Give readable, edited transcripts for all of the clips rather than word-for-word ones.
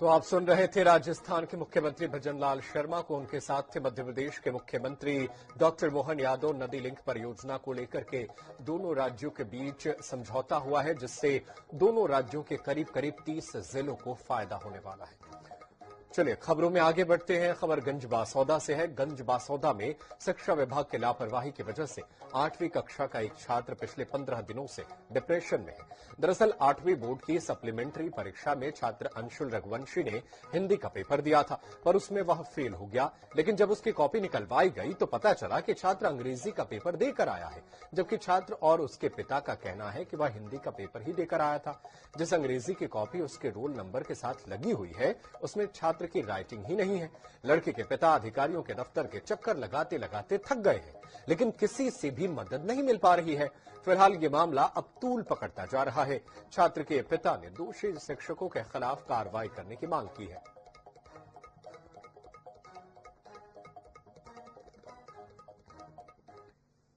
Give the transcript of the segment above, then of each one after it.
तो आप सुन रहे थे राजस्थान के मुख्यमंत्री भजनलाल शर्मा को। उनके साथ थे मध्य प्रदेश के मुख्यमंत्री डॉक्टर मोहन यादव। नदी लिंक परियोजना को लेकर के दोनों राज्यों के बीच समझौता हुआ है, जिससे दोनों राज्यों के करीब करीब 30 जिलों को फायदा होने वाला है। चलिए खबरों में आगे बढ़ते हैं। खबर गंज बासौदा से है। गंज बासौदा में शिक्षा विभाग की लापरवाही की वजह से 8वीं कक्षा का एक छात्र पिछले 15 दिनों से डिप्रेशन में है। दरअसल 8वीं बोर्ड की सप्लीमेंट्री परीक्षा में छात्र अंशुल रघुवंशी ने हिंदी का पेपर दिया था, पर उसमें वह फेल हो गया। लेकिन जब उसकी कॉपी निकलवाई गई तो पता चला कि छात्र अंग्रेजी का पेपर देकर आया है, जबकि छात्र और उसके पिता का कहना है कि वह हिंदी का पेपर ही देकर आया था। जिस अंग्रेजी की कॉपी उसके रोल नंबर के साथ लगी हुई है, उसमें छात्र की राइटिंग ही नहीं है। लड़के के पिता अधिकारियों के दफ्तर के चक्कर लगाते लगाते थक गए हैं, लेकिन किसी से भी मदद नहीं मिल पा रही है। फिलहाल ये मामला अब तूल पकड़ता जा रहा है। छात्र के पिता ने दोषी शिक्षकों के खिलाफ कार्रवाई करने की मांग की है।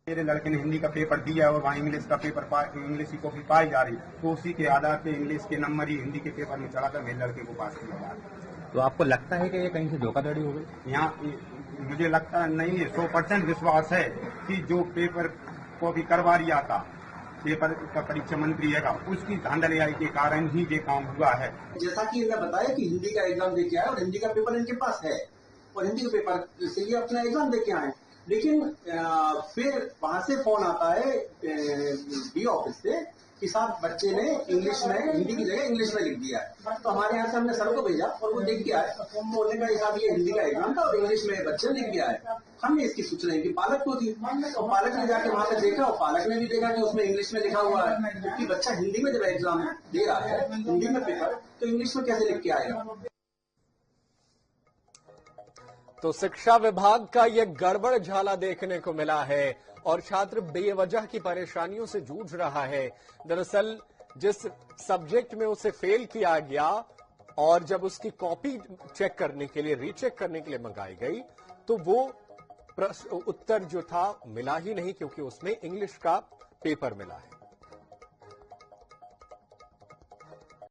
मेरे लड़के ने हिंदी का पेपर दिया और वहाँ इंग्लिश का पेपर इंग्लिश की कॉपी पाई जा रही, तो उसी के आधार पे इंग्लिश के नंबर ही हिंदी के पेपर में चढ़ाकर मेरे लड़के को पास किया जा रहा है। तो आपको लगता है कि ये कहीं से धोखाधड़ी हो गई? यहाँ मुझे लगता नहीं है, 100% विश्वास है कि जो पेपर कॉपी करवा रहा था, पेपर का परीक्षा मंत्री है, उसकी धांधलियाई के कारण ही ये काम हुआ है। जैसा कि इन्हें बताया कि हिंदी का एग्जाम दे के आए और हिंदी का पेपर इनके पास है और हिंदी का पेपर से ये अपना एग्जाम दे के आए, लेकिन फिर वहां से फोन आता है डी ऑफिस से कि साहब बच्चे ने इंग्लिश में हिंदी की जगह इंग्लिश में लिख दिया है। तो हमारे यहाँ से हमने सर को भेजा और वो देख के आए, बोलने का हिसाब ये हिंदी का एग्जाम था और इंग्लिश में बच्चे लिख दिया है। हमने इसकी सूचना इनकी पालक को दी और पालक ने जाके वहां पे देखा और पालक ने भी देखा कि उसमें इंग्लिश में लिखा हुआ है, क्योंकि बच्चा हिंदी में जब एग्जाम दे रहा है हिंदी में पेपर, तो इंग्लिश में कैसे लिख के आएगा। तो शिक्षा विभाग का यह गड़बड़ झाला देखने को मिला है और छात्र बेवजह की परेशानियों से जूझ रहा है। दरअसल जिस सब्जेक्ट में उसे फेल किया गया और जब उसकी कॉपी चेक करने के लिए रीचेक करने के लिए मंगाई गई, तो वो उत्तर जो था मिला ही नहीं, क्योंकि उसमें इंग्लिश का पेपर मिला है।